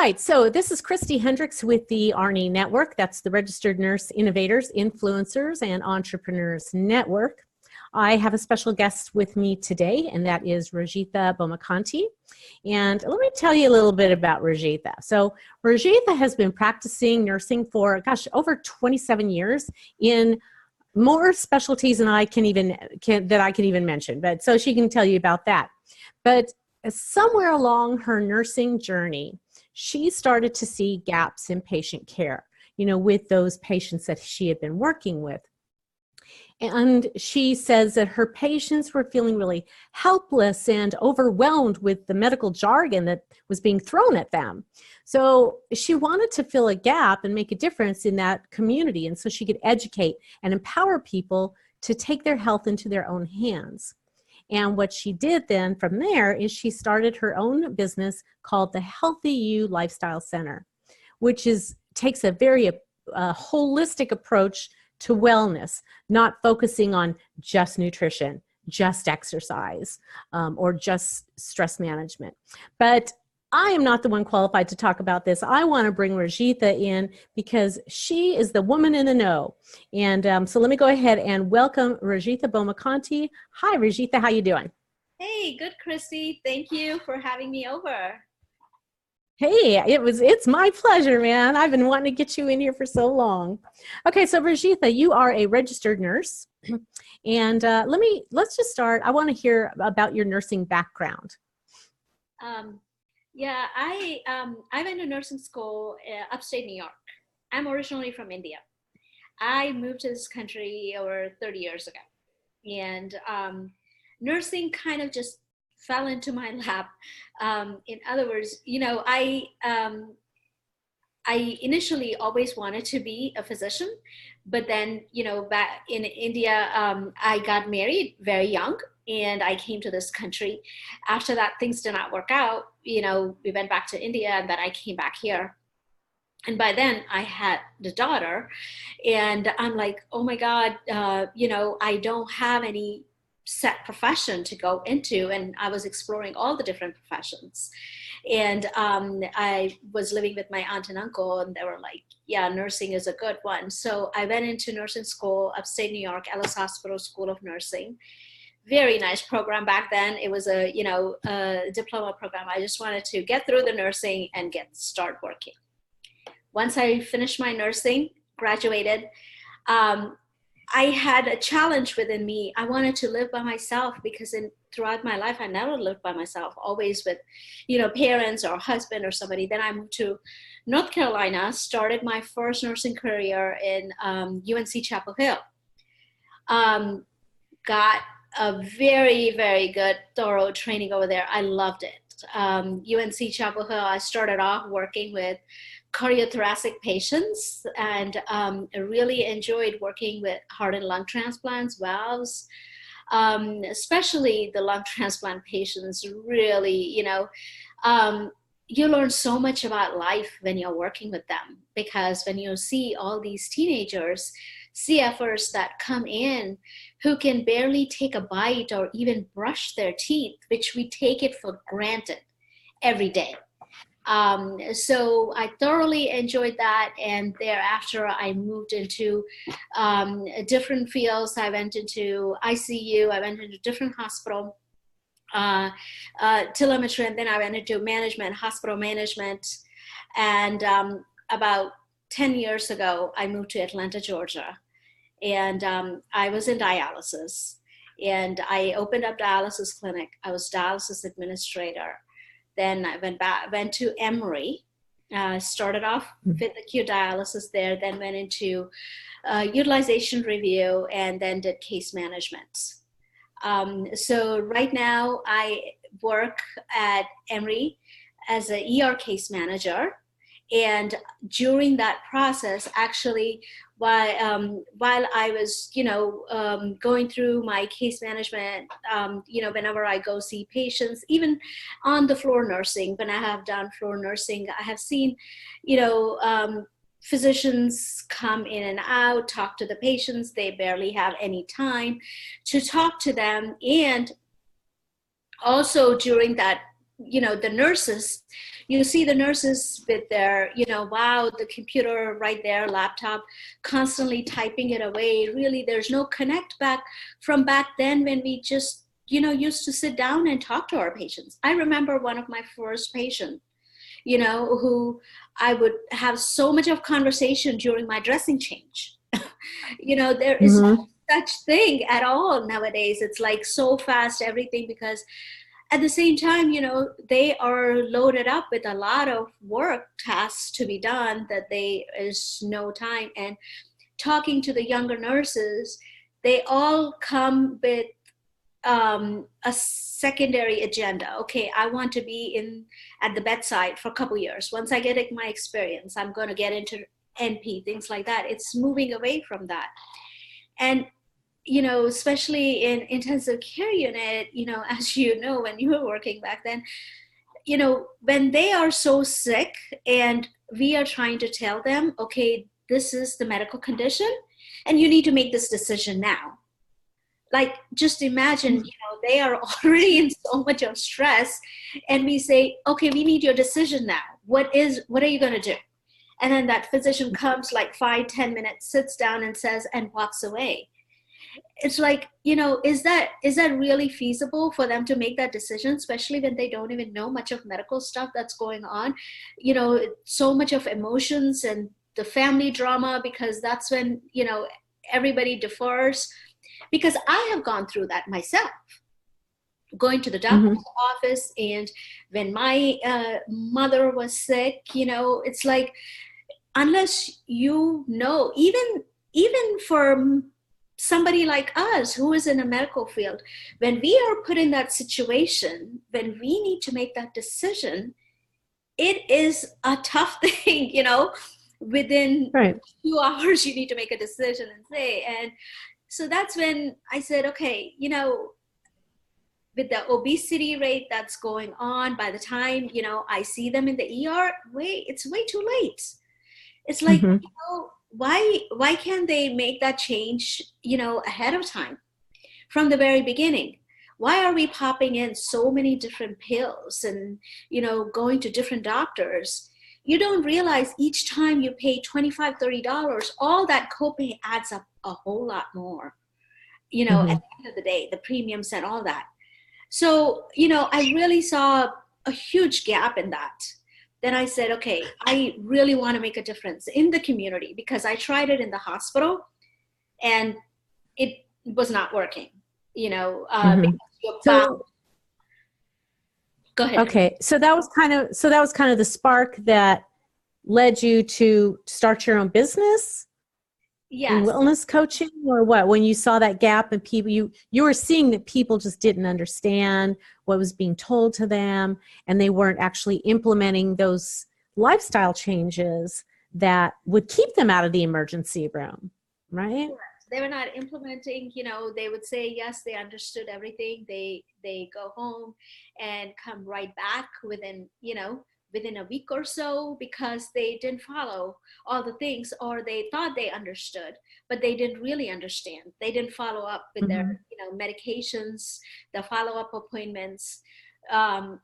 right, so this is Christy Hendricks with the ARNI Network. That's the Registered Nurse Innovators, Influencers, and Entrepreneurs Network. I have a special guest with me today, and that is Rajitha Bommakanti. And let me tell you a little bit about Rajitha. So Rajitha has been practicing nursing for, over 27 years in more specialties than I can even mention. But so she can tell you about that. But somewhere along her nursing journey, she started to see gaps in patient care, with those patients that she had been working with. And she says that her patients were feeling really helpless and overwhelmed with the medical jargon that was being thrown at them. So she wanted to fill a gap and make a difference in that community. And so she could educate and empower people to take their health into their own hands. And what she did then from there is she started her own business called the Healthy You Lifestyle Center, which takes a very holistic approach to wellness, not focusing on just nutrition, just exercise, or just stress management. But I am not the one qualified to talk about this. I want to bring Rajitha in because she is the woman in the know. And so let me go ahead and welcome Rajitha Bommakanti. Hi, Rajitha. How you doing? Hey, good, Christy. Thank you for having me over. Hey, it's my pleasure, man. I've been wanting to get you in here for so long. Okay, so Rajitha, you are a registered nurse. And let's just start. I want to hear about your nursing background. Yeah, I went to nursing school upstate New York. I'm originally from India. I moved to this country over 30 years ago. And nursing kind of just fell into my lap. In other words, I initially always wanted to be a physician, but then, back in India, I got married very young. And I came to this country. After that, things did not work out. We went back to India, and then I came back here. And by then I had the daughter, and I'm like, oh my God, I don't have any set profession to go into. And I was exploring all the different professions. And I was living with my aunt and uncle, and they were like, yeah, nursing is a good one. So I went into nursing school, upstate New York, Ellis Hospital School of Nursing. Very nice program back then. It was a diploma program. I just wanted to get through the nursing and start working. Once I finished my nursing, graduated, I had a challenge within me. I wanted to live by myself because throughout my life, I never lived by myself, always with, parents or husband or somebody. Then I moved to North Carolina, started my first nursing career in UNC Chapel Hill. Got a very, very good, thorough training over there. I loved it. UNC Chapel Hill, I started off working with cardiothoracic patients, and I really enjoyed working with heart and lung transplants, valves, especially the lung transplant patients. Really, you learn so much about life when you're working with them, because when you see all these teenagers, CFers that come in who can barely take a bite or even brush their teeth, which we take it for granted every day. So I thoroughly enjoyed that. And thereafter, I moved into different fields. I went into ICU. I went into different hospital telemetry, and then I went into management, hospital management. And about 10 years ago, I moved to Atlanta, Georgia, and I was in dialysis, and I opened up dialysis clinic. I was dialysis administrator. Then I went to Emory, started off with acute dialysis there, then went into utilization review, and then did case management. So right now I work at Emory as an ER case manager. And during that process, actually, while I was, going through my case management, whenever I go see patients, even on the floor nursing, when I have done floor nursing, I have seen, physicians come in and out, talk to the patients. They barely have any time to talk to them. And also during that the nurses, you see the nurses with their, wow, the computer right there, laptop, constantly typing it away. Really, there's no connect back from back then when we just, used to sit down and talk to our patients. I remember one of my first patients, who I would have so much of conversation during my dressing change. There is no such thing at all nowadays. It's like so fast, everything, because at the same time, they are loaded up with a lot of work tasks to be done that there is no time. And talking to the younger nurses, they all come with a secondary agenda. Okay, I want to be at the bedside for a couple years. Once I get my experience, I'm going to get into NP, things like that. It's moving away from that. And especially in intensive care unit, as when you were working back then, when they are so sick and we are trying to tell them, okay, this is the medical condition and you need to make this decision now. Like, just imagine, they are already in so much of stress and we say, okay, we need your decision now. What are you going to do? And then that physician comes like 5-10 minutes, sits down and says, and walks away. It's like, is that really feasible for them to make that decision, especially when they don't even know much of medical stuff that's going on? So much of emotions and the family drama, because that's when, everybody defers. Because I have gone through that myself, going to the doctor's office. And when my mother was sick, it's like, unless even for somebody like us who is in a medical field, when we are put in that situation, when we need to make that decision, it is a tough thing, within 2 hours, you need to make a decision and say. And so that's when I said, okay, with the obesity rate that's going on, by the time, I see them in the ER, it's way too late. It's like, why can't they make that change, ahead of time from the very beginning? Why are we popping in so many different pills and, going to different doctors? You don't realize each time you pay $25, $30, all that copay adds up a whole lot more, at the end of the day, the premiums and all that. So, I really saw a huge gap in that. Then I said, okay, I really want to make a difference in the community, because I tried it in the hospital and it was not working, So, go ahead. Okay. So that was kind of the spark that led you to start your own business? Yes. In wellness coaching, or what? When you saw that gap and people, you were seeing that people just didn't understand what was being told to them, and they weren't actually implementing those lifestyle changes that would keep them out of the emergency room, right? Correct. They were not implementing, they would say, yes, they understood everything. They go home and come right back within a week or so, because they didn't follow all the things, or they thought they understood, but they didn't really understand. They didn't follow up with their, medications, the follow-up appointments. And,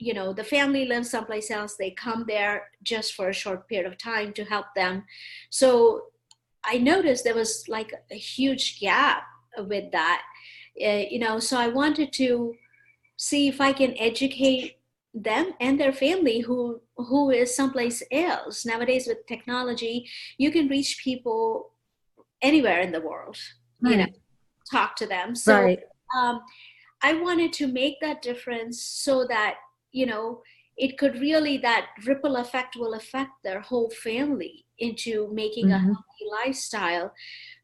the family lives someplace else. They come there just for a short period of time to help them. So I noticed there was like a huge gap with that, so I wanted to see if I can educate them and their family who is someplace else. Nowadays with technology, you can reach people anywhere in the world, talk to them. So I wanted to make that difference so that, it could really, that ripple effect will affect their whole family into making a healthy lifestyle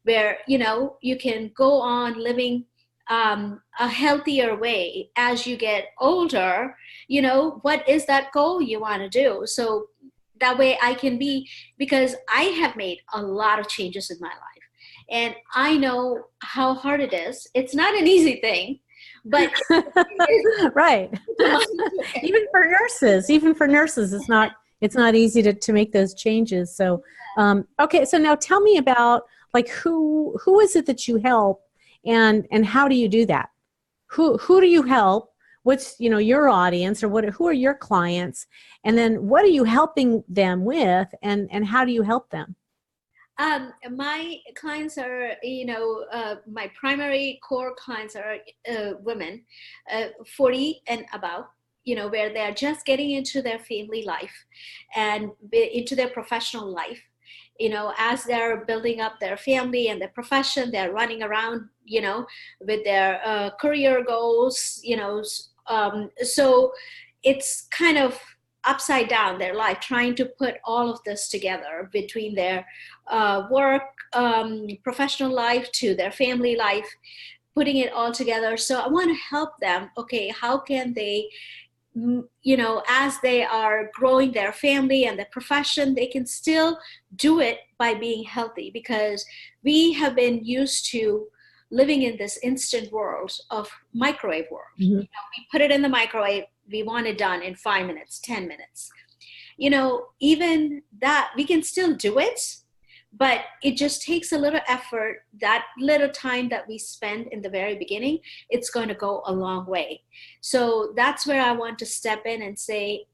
where, you can go on living a healthier way as you get older. What is that goal you want to do? So that way I can be, because I have made a lot of changes in my life and I know how hard it is. It's not an easy thing, but right. Even for nurses, it's not easy to make those changes. So, okay. So now tell me about, like, who is it that you help? And how do you do that? Who do you help? what's, your audience, or who are your clients, and then what are you helping them with, and how do you help them? My clients are, my primary core clients are women, 40 and above, where they're just getting into their family life and into their professional life. As they're building up their family and their profession, they're running around, with their career goals, so it's kind of upside down their life, trying to put all of this together between their work, professional life to their family life, putting it all together. So I want to help them. Okay, how can they, as they are growing their family and their profession, they can still do it by being healthy, because we have been used to living in this instant world of microwave world. Mm-hmm. We put it in the microwave, we want it done in 5 minutes, 10 minutes. Even that, we can still do it, but it just takes a little effort. That little time that we spend in the very beginning, it's going to go a long way. So that's where I want to step in and say,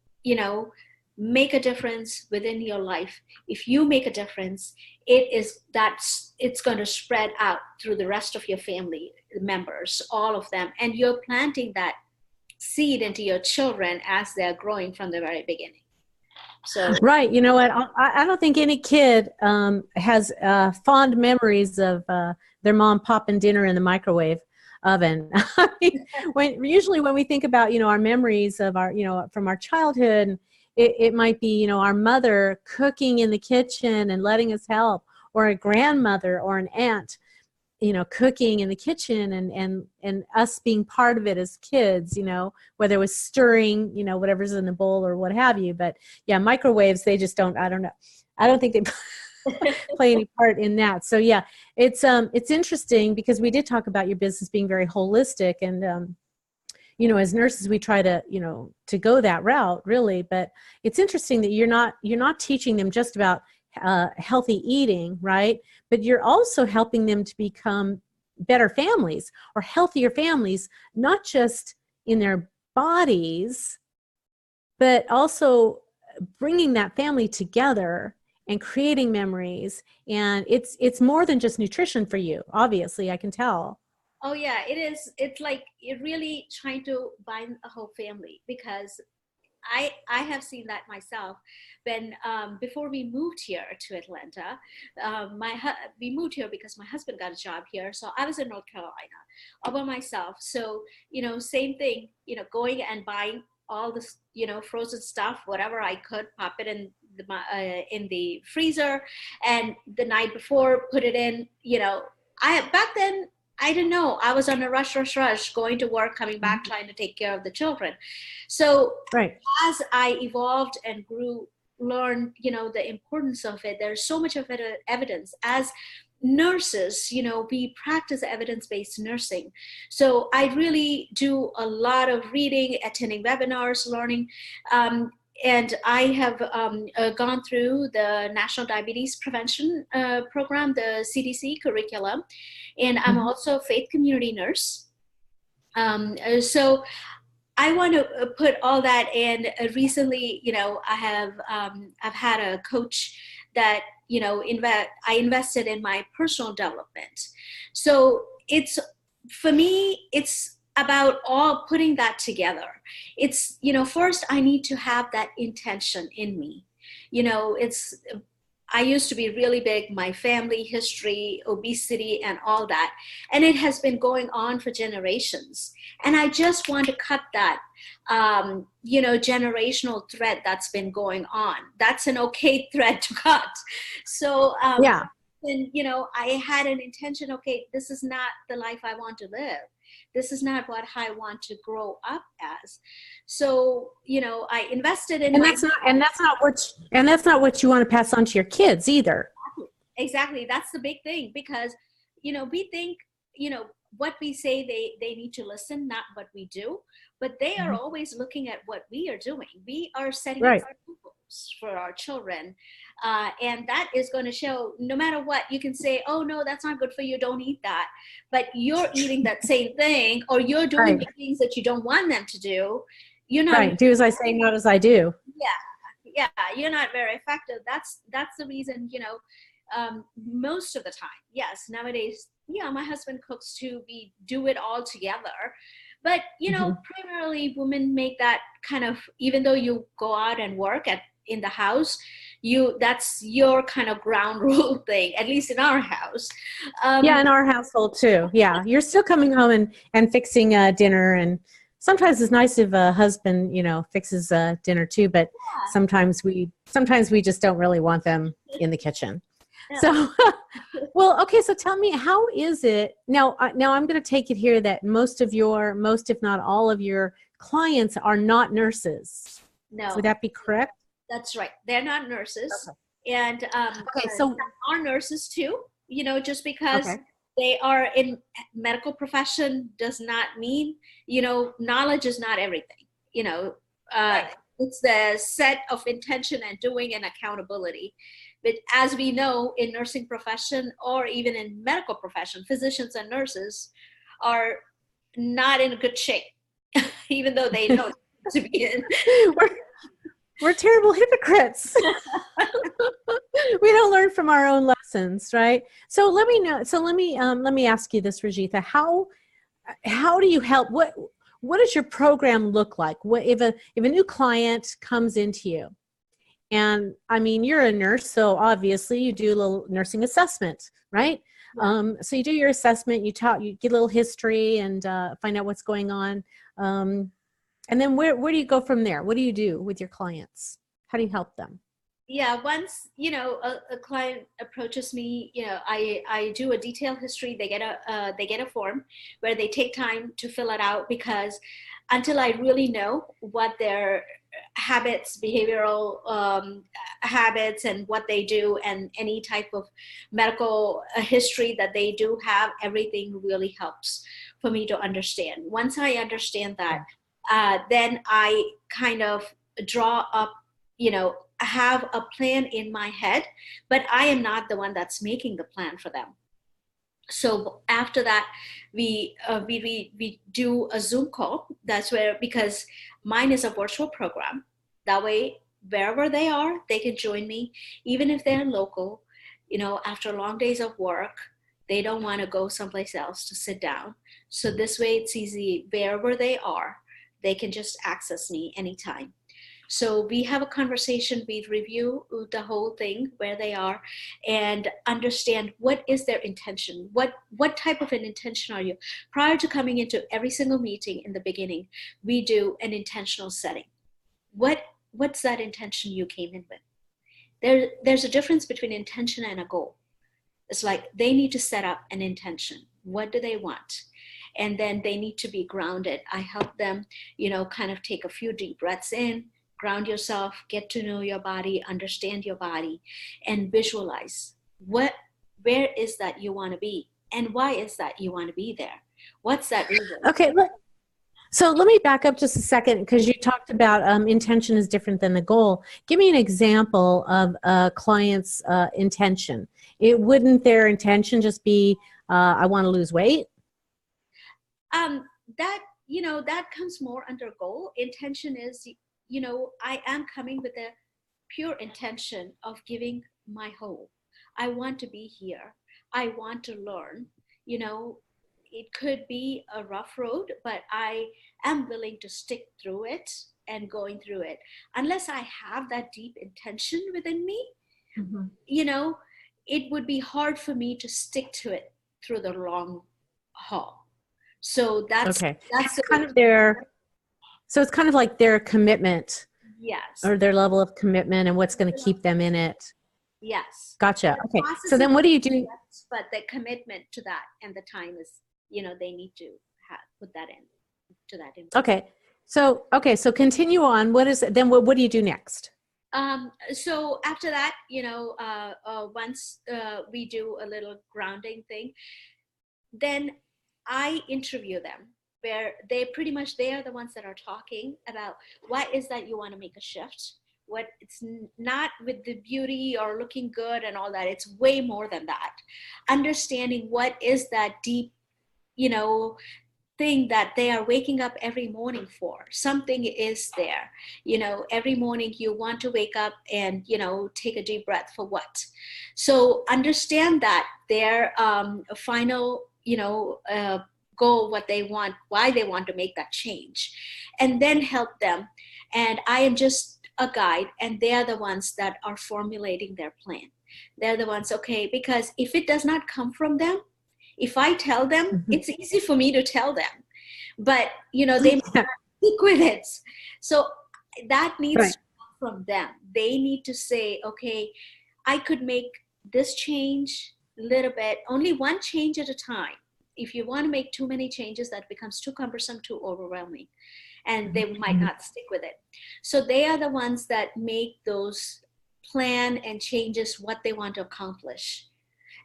make a difference within your life. If you make a difference, it's going to spread out through the rest of your family members, all of them. And you're planting that seed into your children as they're growing from the very beginning. So right, you know what? I don't think any kid has fond memories of their mom popping dinner in the microwave oven. I mean, usually when we think about our memories of our from our childhood, it might be our mother cooking in the kitchen and letting us help, or a grandmother or an aunt cooking in the kitchen, and us being part of it as kids, whether it was stirring, whatever's in the bowl or what have you. But yeah, microwaves, they just don't, I don't know. I don't think they play any part in that. So yeah, it's interesting, because we did talk about your business being very holistic, and as nurses, we try to, to go that route really, but it's interesting that you're not teaching them just about healthy eating, right? But you're also helping them to become better families, or healthier families, not just in their bodies, but also bringing that family together and creating memories. And it's more than just nutrition for you, obviously, I can tell. Oh yeah, it is. It's like you're really trying to bind a whole family, because I have seen that myself. When before we moved here to Atlanta, we moved here because my husband got a job here. So I was in North Carolina all by myself. So same thing. Going and buying all this frozen stuff, whatever I could, pop it in the freezer, and the night before put it in. Back then, I didn't know. I was on a rush, going to work, coming back, trying to take care of the children. So right. As I evolved and grew, learned, the importance of it, there's so much of it, evidence. As nurses, we practice evidence-based nursing. So I really do a lot of reading, attending webinars, learning. And I have gone through the National Diabetes Prevention Program, the CDC curriculum, and I'm also a faith community nurse. So I want to put all that in. Recently, I've had a coach that I invested in my personal development. So for me, it's about all putting that together. It's first I need to have that intention in me. I used to be really big, my family history, obesity, and all that. And it has been going on for generations. And I just want to cut that, generational thread that's been going on. That's an okay thread to cut. So, yeah. And, I had an intention, okay, this is not the life I want to live. This is not what I want to grow up as. So, I invested in that's not what you want to pass on to your kids either. Exactly. That's the big thing, because, we think, what we say they need to listen, not what we do, but they are always looking at what we are doing. We are setting right. examples. for our children. And that is going to show, no matter what, you can say, oh, no, that's not good for you, don't eat that. But you're eating that same thing, or you're doing the things that you don't want them to do. You're not. Right. Do as I say, not as I do. Yeah, you're not very effective. That's the reason, most of the time, yes, nowadays, yeah, my husband cooks too. We do it all together. But, primarily women make that kind of, even though you go out and work in the house, that's your kind of ground rule thing, at least in our house. Yeah, in our household too. Yeah, you're still coming home and fixing dinner, and sometimes it's nice if a husband, fixes dinner too. But sometimes we just don't really want them in the kitchen. So, well, okay. So tell me, how is it now? Now I'm going to take it here that most, if not all of your clients are not nurses. No. Would that be correct? That's right. They're not nurses. Okay. And so are nurses too, just because they are in medical profession does not mean, knowledge is not everything, it's the set of intention and doing and accountability. But as we know, in nursing profession or even in medical profession, physicians and nurses are not in good shape, even though they know to be in. We're terrible hypocrites. We don't learn from our own lessons, right? So let me know. So let me ask you this, Rajitha. How do you help? What does your program look like? What if a new client comes into you? And I mean, you're a nurse, so obviously you do a little nursing assessment, right? Yeah. So you do your assessment, you get a little history and find out what's going on. And then where do you go from there? What do you do with your clients? How do you help them? Yeah, once, a client approaches me, I do a detailed history. They get a form where they take time to fill it out, because until I really know what their habits, behavioral habits, and what they do, and any type of medical history that they do have, everything really helps for me to understand. Once I understand that, then I kind of draw up, have a plan in my head, but I am not the one that's making the plan for them. So after that, we do a Zoom call. That's where, because mine is a virtual program. That way, wherever they are, they can join me, even if they're local. After long days of work, they don't want to go someplace else to sit down. So this way, it's easy. Wherever they are, they can just access me anytime. So we have a conversation, we review the whole thing, where they are, and understand what is their intention. What type of an intention are you? Prior to coming into every single meeting in the beginning, we do an intentional setting. What's that intention you came in with? There's a difference between intention and a goal. It's like they need to set up an intention. What do they want? And then they need to be grounded. I help them, kind of take a few deep breaths in, ground yourself, get to know your body, understand your body, and visualize where is that you want to be, and why is that you want to be there? What's that reason? Okay, so let me back up just a second, because you talked about intention is different than the goal. Give me an example of a client's intention. Wouldn't their intention just be, I want to lose weight? That comes more under goal. Intention is, I am coming with a pure intention of giving my whole. I want to be here. I want to learn. It could be a rough road, but I am willing to stick through it and going through it. Unless I have that deep intention within me, it would be hard for me to stick to it through the long haul. So that's kind of their. So it's kind of like their commitment. Yes. Or their level of commitment and what's going to keep them in it. Yes. Gotcha. Okay. So then what do you do? But the commitment to that and the time is, they need to put that in. Okay. So continue on. What do you do next? So after that, once we do a little grounding thing, then I interview them, where they are the ones that are talking about why is that you want to make a shift? what it's not with the beauty or looking good and all that. It's way more than that. Understanding what is that deep, you know, thing that they are waking up every morning for. Something is there, you know, every morning you want to wake up and, you know, take a deep breath for what. So understand that their final, you know, goal, what they want, why they want to make that change, and then help them. And I am just a guide, and they are the ones that are formulating their plan. They're the ones, okay, because if it does not come from them, if I tell them, it's easy for me to tell them, but you know, they might not stick with it. So that needs to come from them. They need to say, okay, I could make this change a little bit, only one change at a time. If you want to make too many changes, that becomes too cumbersome, too overwhelming, and they might not stick with it. So they are the ones that make those plan and changes, what they want to accomplish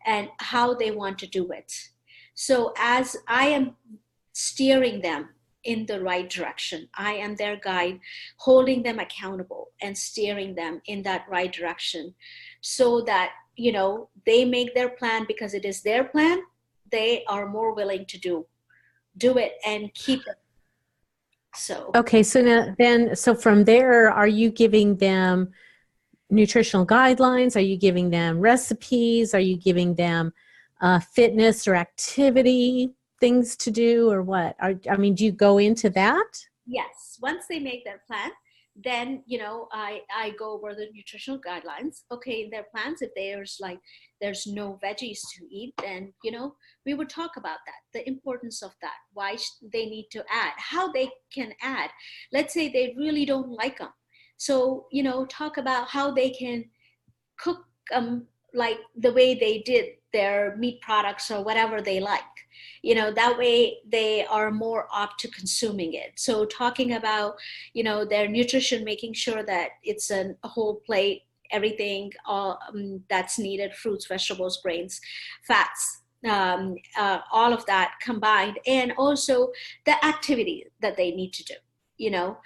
and how they want to do it. So as I am steering them in the right direction, I am their guide, holding them accountable and steering them in that right direction, so that, you know, they make their plan because it is their plan. They are more willing to do it and keep it. So okay, so now then, so from there, are you giving them nutritional guidelines? Are you giving them recipes? Are you giving them fitness or activity things to do, or what? I mean, do you go into that? yes, once they make their plan, then, you know, I go over the nutritional guidelines. Okay, in their plans, if there's no veggies to eat, then, you know, we would talk about that, the importance of that, why they need to add, how they can add. Let's say they really don't like them. So, you know, talk about how they can cook like the way they did their meat products or whatever they like. You know, that way they are more apt to consuming it. So talking about, you know, their nutrition, making sure that it's a whole plate, everything that's needed, fruits, vegetables, grains, fats, all of that combined, and also the activity that they need to do, you know,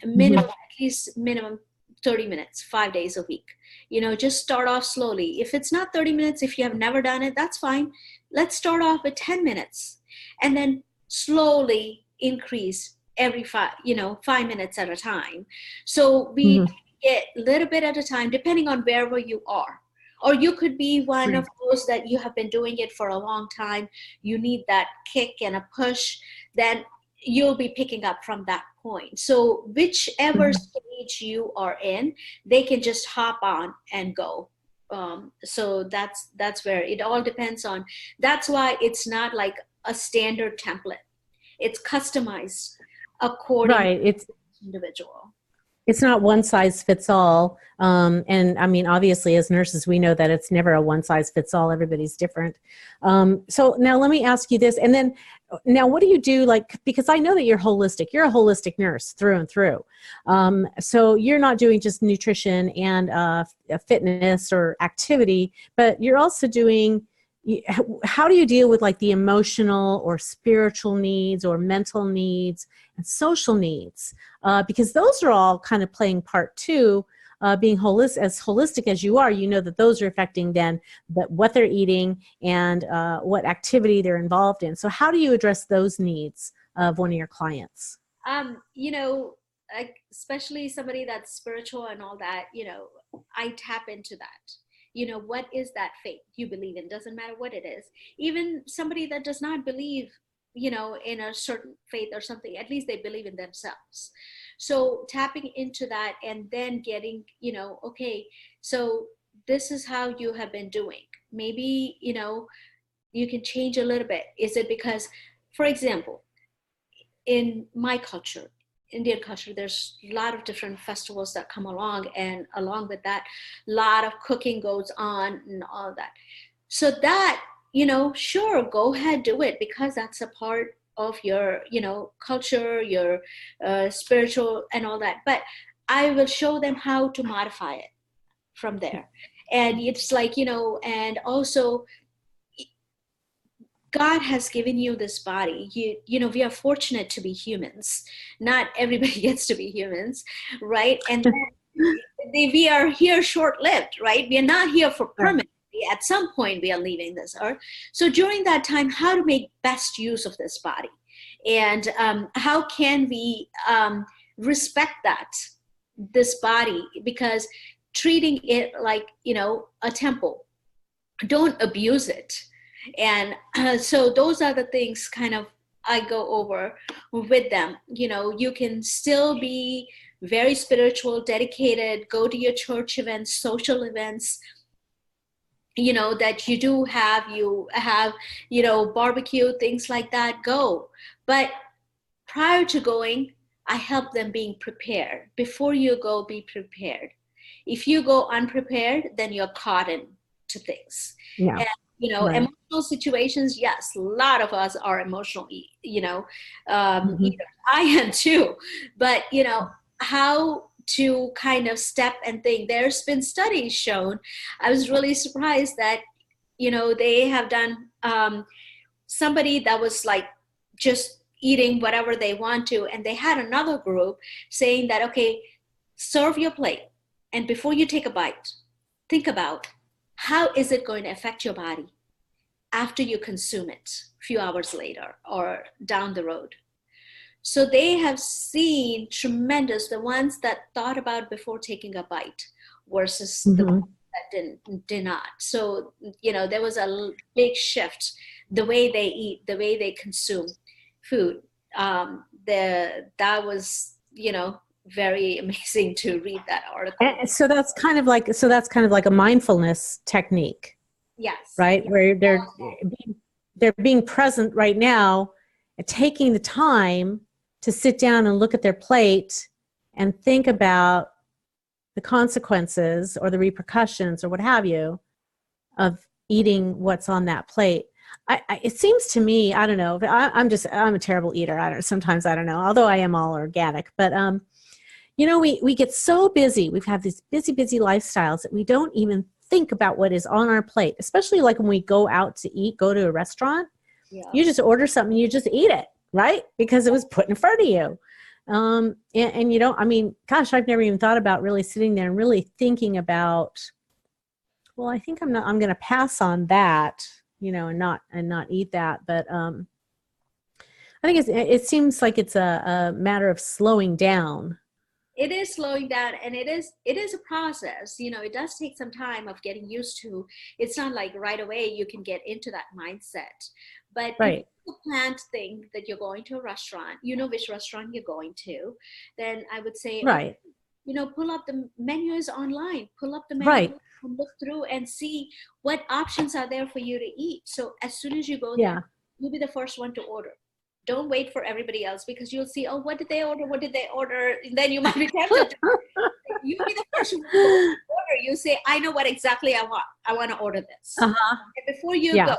minimum, at least minimum 30 minutes, 5 days a week. You know, just start off slowly. If it's not 30 minutes, if you have never done it, that's fine. Let's start off with 10 minutes and then slowly increase every 5 minutes at a time. So we get a little bit at a time, depending on wherever you are. Or you could be one of those that you have been doing it for a long time. You need that kick and a push. Then you'll be picking up from that point. So whichever stage you are in, they can just hop on and go. So that's where it all depends on. That's why it's not like a standard template. It's customized according to the individual. It's not one size fits all. And I mean, obviously, as nurses, we know that it's never a one size fits all. Everybody's different. So now let me ask you this. And then now what do you do? Like, because I know that you're holistic. You're a holistic nurse through and through. So you're not doing just nutrition and fitness or activity, but you're also doing, how do you deal with like the emotional or spiritual needs or mental needs and social needs? Because those are all kind of playing part too. Being as holistic as you are, you know that those are affecting then what they're eating and what activity they're involved in. So how do you address those needs of one of your clients? You know, especially somebody that's spiritual and all that, you know, I tap into that. You know, what is that faith you believe in? Doesn't matter what it is. Even somebody that does not believe, you know, in a certain faith or something, at least they believe in themselves. So tapping into that and then getting, you know, okay, so this is how you have been doing. Maybe, you know, you can change a little bit. Is it because, for example, in my culture, Indian culture, there's a lot of different festivals that come along, and along with that, a lot of cooking goes on and all that. So that, you know, sure, go ahead, do it, because that's a part of your, you know, culture, your spiritual and all that. But I will show them how to modify it from there. And it's like, you know, and also God has given you this body. You know, we are fortunate to be humans. Not everybody gets to be humans, right? And then we are here short-lived, right? We are not here for permanently. At some point, we are leaving this earth. So during that time, how to make best use of this body, and how can we respect this body, because treating it like, a temple, don't abuse it. And so those are the things kind of I go over with them. You can still be very spiritual, dedicated, go to your church events, social events, that you have, barbecue, things like that, go. But prior to going, I help them being prepared. Before you go, be prepared. If you go unprepared, then you're caught into things. Yeah. And, emotional situations, yes, a lot of us are emotional, I am too. But, how to kind of step and think. There's been studies shown. I was really surprised that, they have done somebody that was like just eating whatever they want to, and they had another group saying that, okay, serve your plate, and before you take a bite, think about how is it going to affect your body after you consume it a few hours later or down the road. So they have seen tremendous, the ones that thought about before taking a bite versus the ones that did not. So, there was a big shift, the way they eat, the way they consume food. That was, very amazing to read that article. And so that's kind of like a mindfulness technique. Yes. Right? Where they're being present right now and taking the time to sit down and look at their plate and think about the consequences or the repercussions or what have you of eating what's on that plate. It seems to me, I don't know, I'm a terrible eater. Sometimes I don't know, although I am all organic, but we get so busy. We've had these busy lifestyles that we don't even think about what is on our plate, especially like when we go out to eat, go to a restaurant. Yeah. You just order something, you just eat it, right? Because it was put in front of you. Gosh, I've never even thought about really sitting there and really thinking about, well, I think I'm going to pass on that, and not eat that. But I think it seems like it's a matter of slowing down. It is slowing down, and it is a process. It does take some time of getting used to. It's not like right away you can get into that mindset. But if you plan to think that you're going to a restaurant, which restaurant you're going to, then I would say, right. Pull up the menus online, and look through and see what options are there for you to eat. So as soon as you go there, you'll be the first one to order. Don't wait for everybody else, because you'll see, oh, what did they order? And then you might be tempted. You'll be the first one to order. You say, I know what exactly I want. I want to order this. And before you go,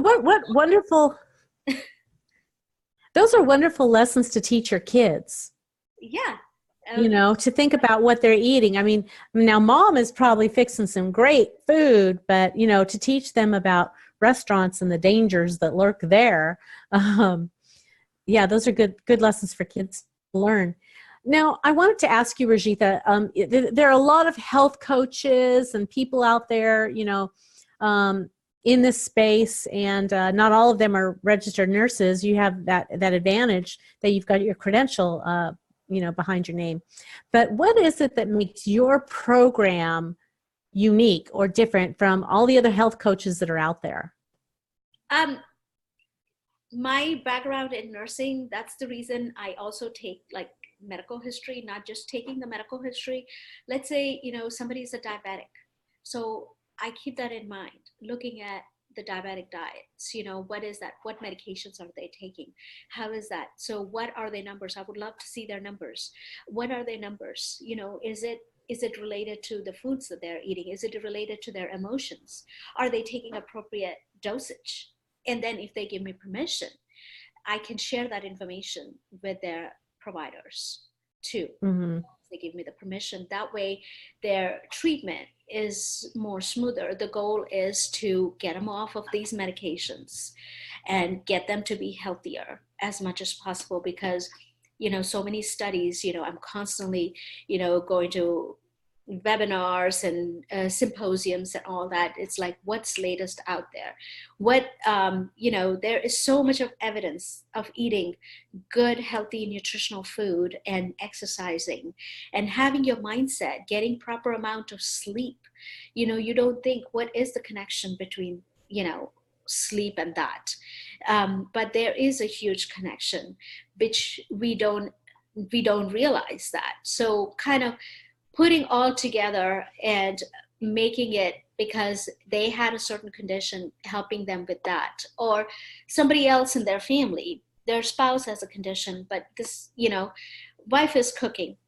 what wonderful. Those are wonderful lessons to teach your kids. Yeah. To think about what they're eating. I mean, now mom is probably fixing some great food, but, to teach them about restaurants and the dangers that lurk there. Those are good lessons for kids to learn. Now, I wanted to ask you, Rajitha, there are a lot of health coaches and people out there, in this space, and not all of them are registered nurses. You have that advantage that you've got your credential behind your name. But what is it that makes your program unique or different from all the other health coaches that are out there? My background in nursing, that's the reason I also take like medical history, not just taking the medical history. Let's say, somebody's a diabetic. So I keep that in mind, looking at the diabetic diets, what is that? What medications are they taking? How is that? So what are their numbers? I would love to see their numbers. What are their numbers? Is it related to the foods that they're eating? Is it related to their emotions? Are they taking appropriate dosage? And then if they give me permission, I can share that information with their providers too. They give me the permission. That way their treatment is more smoother. The goal is to get them off of these medications and get them to be healthier as much as possible, because so many studies. I'm constantly, going to webinars and symposiums and all that. It's like, what's latest out there? There is so much of evidence of eating good, healthy, nutritional food and exercising and having your mindset, getting proper amount of sleep. You don't think, what is the connection between, sleep and that? But there is a huge connection, which we don't realize that. So kind of putting all together and making it, because they had a certain condition, helping them with that, or somebody else in their family, their spouse has a condition, but this, wife is cooking.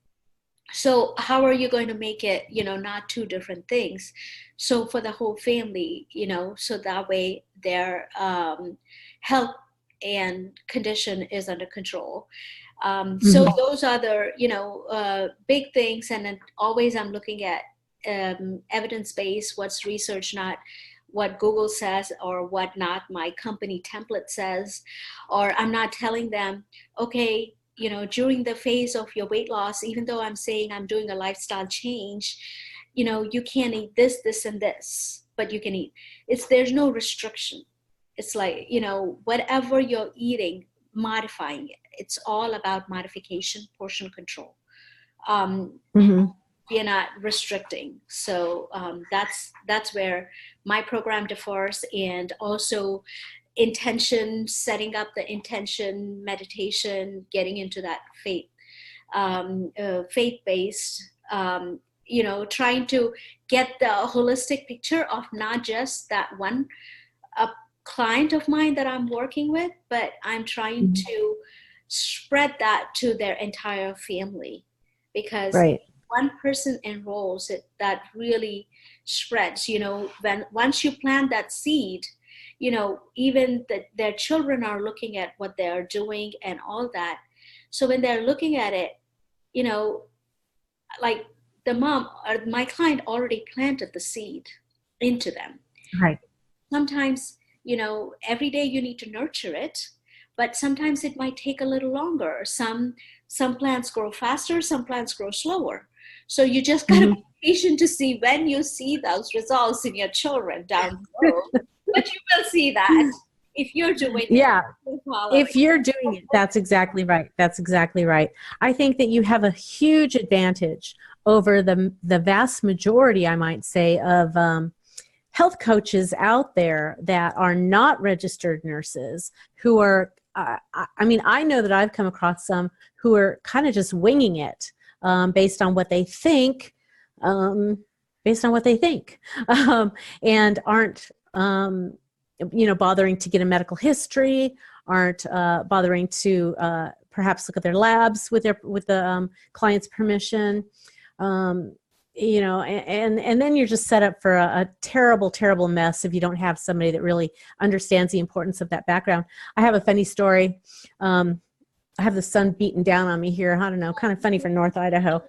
So how are you going to make it, not two different things? So for the whole family, so that way their health and condition is under control. So those are the, big things. And then always I'm looking at evidence-based, what's research, not what Google says or what not my company template says. Or I'm not telling them, okay, during the phase of your weight loss, even though I'm saying I'm doing a lifestyle change, you can't eat this, this, and this, but you can eat. There's no restriction. It's like, whatever you're eating, modifying it. It's all about modification, portion control. You're not restricting. So that's where my program differs. And also intention, setting up the intention, meditation, getting into that faith-based, trying to get the holistic picture of not just that one client of mine that I'm working with, but I'm trying to spread that to their entire family, because one person enrolls, that really spreads. Once you plant that seed, even their children are looking at what they're doing and all that. So when they're looking at it, like the mom or my client already planted the seed into them. Right. Sometimes, every day you need to nurture it, but sometimes it might take a little longer. Some plants grow faster, some plants grow slower. So you just got to be patient to see when you see those results in your children down the road. But you will see that if you're doing it. If you're doing it, that's exactly right. That's exactly right. I think that you have a huge advantage over the vast majority, I might say, of health coaches out there that are not registered nurses, who are, I know that I've come across some who are kind of just winging it based on what they think, and aren't, bothering to get a medical history, aren't bothering to perhaps look at their labs with the client's permission. And then you're just set up for a terrible, terrible mess if you don't have somebody that really understands the importance of that background. I have a funny story. I have the sun beating down on me here. I don't know, kind of funny for North Idaho.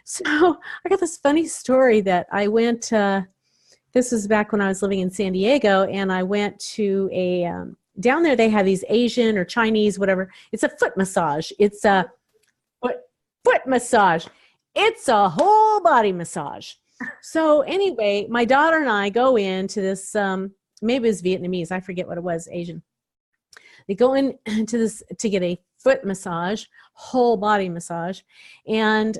So I got this funny story that I went, this was back when I was living in San Diego, and I went to down there they have these Asian or Chinese, whatever. It's a foot massage. It's a foot massage. It's a whole body massage. So anyway, my daughter and I go into this, maybe it was Vietnamese, I forget what it was, Asian. They go into this to get a foot massage, whole body massage, and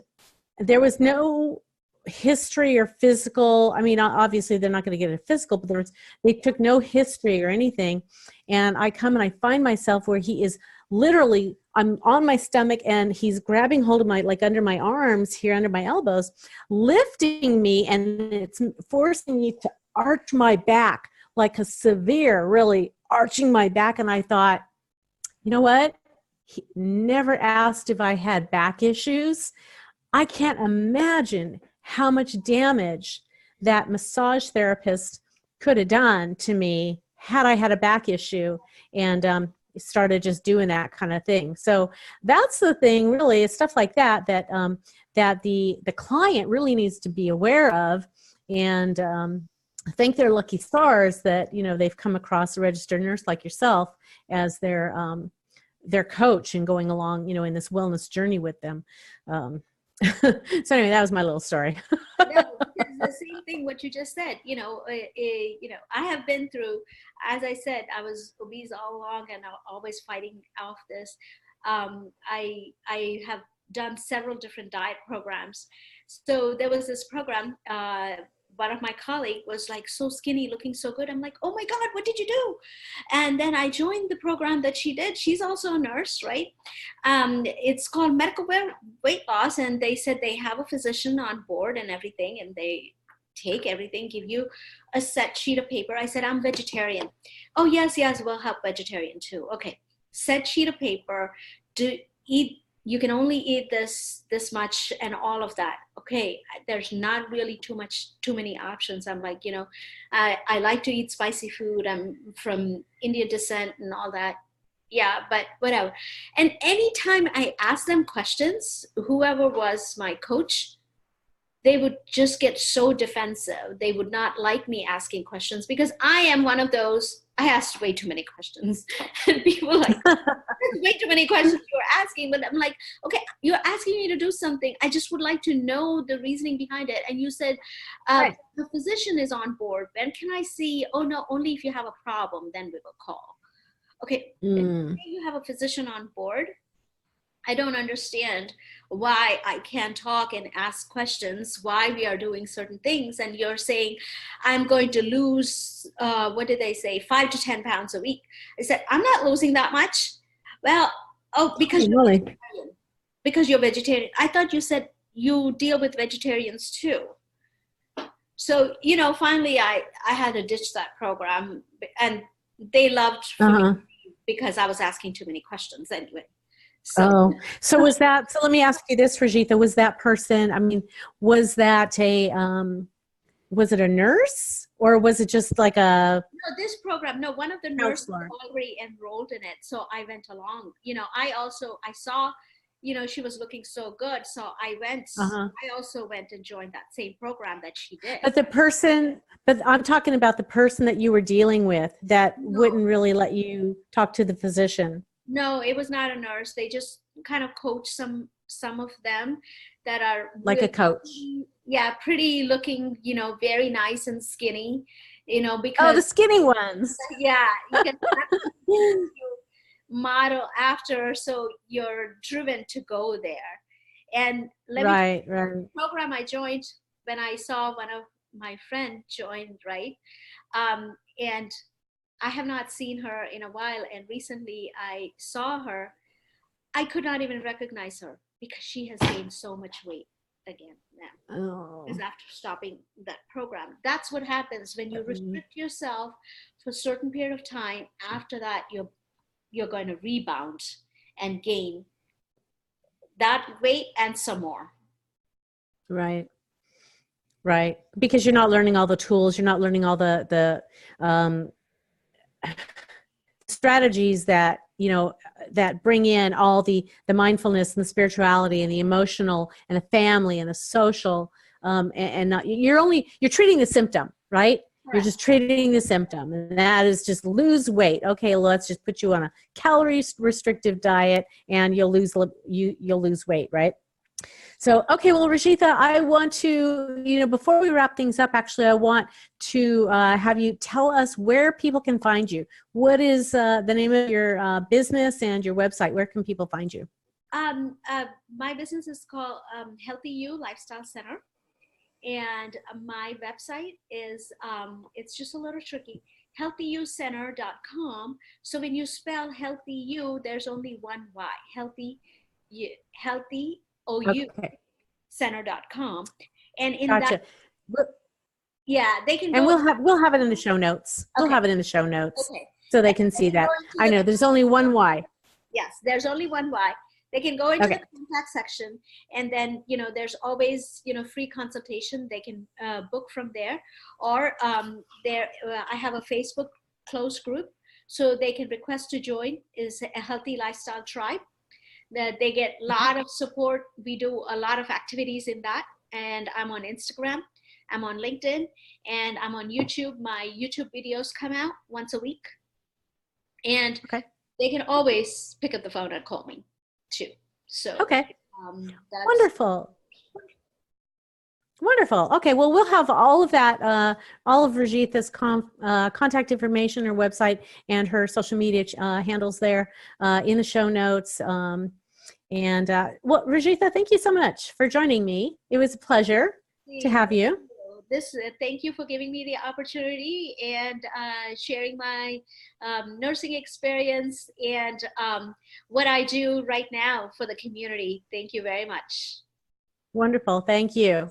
there was no history or physical. I mean, obviously they're not going to get a physical, but they took no history or anything. And I come and I find myself where he is literally, I'm on my stomach and he's grabbing hold of my, like under my arms here, under my elbows, lifting me, and it's forcing me to arch my back, like a severe, really arching my back. And I thought, you know what? He never asked if I had back issues. I can't imagine how much damage that massage therapist could have done to me had I had a back issue and started just doing that kind of thing. So that's the thing, really, is stuff like that that the client really needs to be aware of, and thank their lucky stars that they've come across a registered nurse like yourself as their their coach and going along, in this wellness journey with them. So anyway, that was my little story. No, it's the same thing what you just said. I have been through, as I said, I was obese all along and always fighting off this. I have done several different diet programs. So there was this program. One of my colleagues was like so skinny, looking so good. I'm like, oh my God, what did you do? And then I joined the program that she did. She's also a nurse, right? It's called Medical Weight Loss. And they said they have a physician on board and everything. And they take everything, give you a set sheet of paper. I said, I'm vegetarian. Oh, yes, we'll help vegetarian too. Okay, set sheet of paper, you can only eat this much and all of that. Okay, there's not really too many options. I'm like, I like to eat spicy food. I'm from Indian descent and all that. Yeah, but whatever. And anytime I asked them questions, whoever was my coach, they would just get so defensive. They would not like me asking questions because I am one of those, I asked way too many questions. And people are like, way too many questions you're asking. But I'm like, okay, you're asking me to do something. I just would like to know the reasoning behind it. And you said, Right. the physician is on board. When can I see? Oh, no, only if you have a problem, then we will call. Okay, if you have a physician on board, I don't understand why I can't talk and ask questions, why we are doing certain things. And you're saying, I'm going to lose, what did they say, 5 to 10 pounds a week. I said, I'm not losing that much. Well, because you're vegetarian. Because you're vegetarian. I thought you said you deal with vegetarians too. So, finally I had to ditch that program, and they loved me because I was asking too many questions anyway. So was that, so let me ask you this, Rajitha, was that person, was that was it a nurse or was it just like No, this program, one of the nurses already enrolled in it. So I went along, I saw, she was looking so good. So I went, I also went and joined that same program that she did. But I'm talking about the person that you were dealing with that wouldn't really let you talk to the physician. No, it was not a nurse. They just kind of coach some of them that are like really, a coach. Yeah, pretty looking, very nice and skinny, because the skinny ones. Yeah, you can model after, so you're driven to go there. And the program I joined when I saw one of my friends joined, right? And I have not seen her in a while, and recently I saw her. I could not even recognize her because she has gained so much weight again now. Because after stopping that program, that's what happens when you restrict yourself for a certain period of time. After that, you're going to rebound and gain that weight and some more. Right. Because you're not learning all the tools. You're not learning all the strategies that that bring in all the mindfulness and the spirituality and the emotional and the family and the social, and not, you're treating the symptom, right? You're just treating the symptom, and that is just lose weight. Okay, let's just put you on a calorie restrictive diet and you'll lose weight, right? So, okay, well, Rajitha, I want to, before we wrap things up, actually, I want to have you tell us where people can find you. What is the name of your business and your website? Where can people find you? My business is called Healthy You Lifestyle Center. And my website is, it's just a little tricky, healthyucenter.com. So when you spell healthy you, there's only one Y, healthy OU center.com. And in that, they can go. And we'll have it in the show notes. We'll have it in the show notes so they can see that. I know there's only one Y. Yes, there's only one Y. They can go into the contact section, and then, there's always, free consultation. They can book from there, or I have a Facebook closed group, so they can request to join. Is a Healthy Lifestyle Tribe. That they get a lot of support. We do a lot of activities in that, and I'm on Instagram, I'm on LinkedIn, and I'm on YouTube. My YouTube videos come out once a week, and they can always pick up the phone and call me too. So Okay, that's wonderful. Wonderful. Okay, well, we'll have all of that, all of Rajitha's contact information, her website, and her social media handles there in the show notes. Well, Rajitha, thank you so much for joining me. It was a pleasure to have you. thank you for giving me the opportunity and sharing my nursing experience and what I do right now for the community. Thank you very much. Wonderful. Thank you.